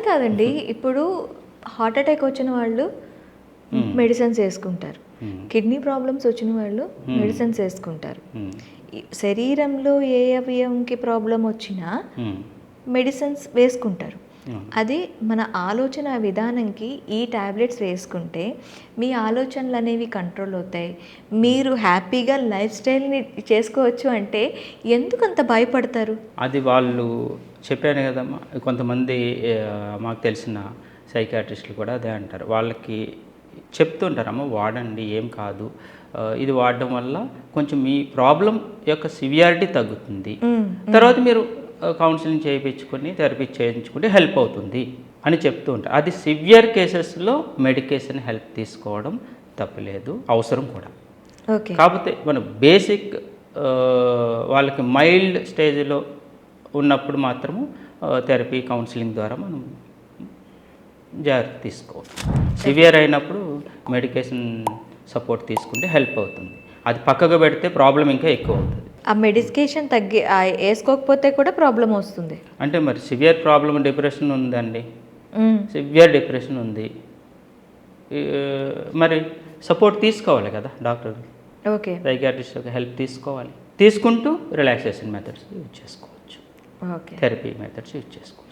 అది కాదండి, ఇప్పుడు హార్ట్ అటాక్ వచ్చిన వాళ్ళు మెడిసిన్స్ వేసుకుంటారు, కిడ్నీ ప్రాబ్లమ్స్ వచ్చిన వాళ్ళు మెడిసిన్స్ వేసుకుంటారు, శరీరంలో ఏ అవయవంకి ప్రాబ్లం వచ్చినా మెడిసిన్స్ వేసుకుంటారు. అది మన ఆలోచన విధానంకి ఈ టాబ్లెట్స్ వేసుకుంటే మీ ఆలోచనలు అనేవి కంట్రోల్ అవుతాయి, మీరు హ్యాపీగా లైఫ్ స్టైల్ని చేసుకోవచ్చు అంటే ఎందుకు అంత భయపడతారు? అది వాళ్ళు చెప్పాను కదమ్మా, కొంతమంది మాకు తెలిసిన సైకాట్రిస్టులు కూడా అదే అంటారు. వాళ్ళకి చెప్తుంటారమ్మా, వాడండి ఏం కాదు, ఇది వాడడం వల్ల కొంచెం మీ ప్రాబ్లం యొక్క సివియారిటీ తగ్గుతుంది, తర్వాత మీరు కౌన్సిలింగ్ చేయించుకొని థెరపీ చేయించుకుంటే హెల్ప్ అవుతుంది అని చెప్తూ ఉంటారు. అది సివియర్ కేసెస్లో మెడికేషన్ హెల్ప్ తీసుకోవడం తప్పులేదు, అవసరం కూడా. ఓకే. కాకపోతే మన బేసిక్ వాళ్ళకి మైల్డ్ స్టేజ్లో ఉన్నప్పుడు మాత్రము థెరపీ కౌన్సిలింగ్ ద్వారా మనం జాగ్రత్త తీసుకోవాలి. సివియర్ అయినప్పుడు మెడికేషన్ సపోర్ట్ తీసుకుంటే హెల్ప్ అవుతుంది. అది పక్కకు పెడితే ప్రాబ్లం ఇంకా ఎక్కువ అవుతుంది. ఆ మెడికేషన్ వేసుకోకపోతే కూడా ప్రాబ్లం వస్తుంది అంటే మరి సివియర్ ప్రాబ్లం డిప్రెషన్ ఉందండి, సివియర్ డిప్రెషన్ ఉంది, మరి సపోర్ట్ తీసుకోవాలి కదా డాక్టర్, ఓకే, సైకాట్రిస్ట్ యొక్క హెల్ప్ తీసుకోవాలి. తీసుకుంటూ రిలాక్సేషన్ మెథడ్స్ యూజ్ చేసుకోవచ్చు, ఓకే, థెరపీ మెథడ్స్ యూజ్ చేసుకోవచ్చు.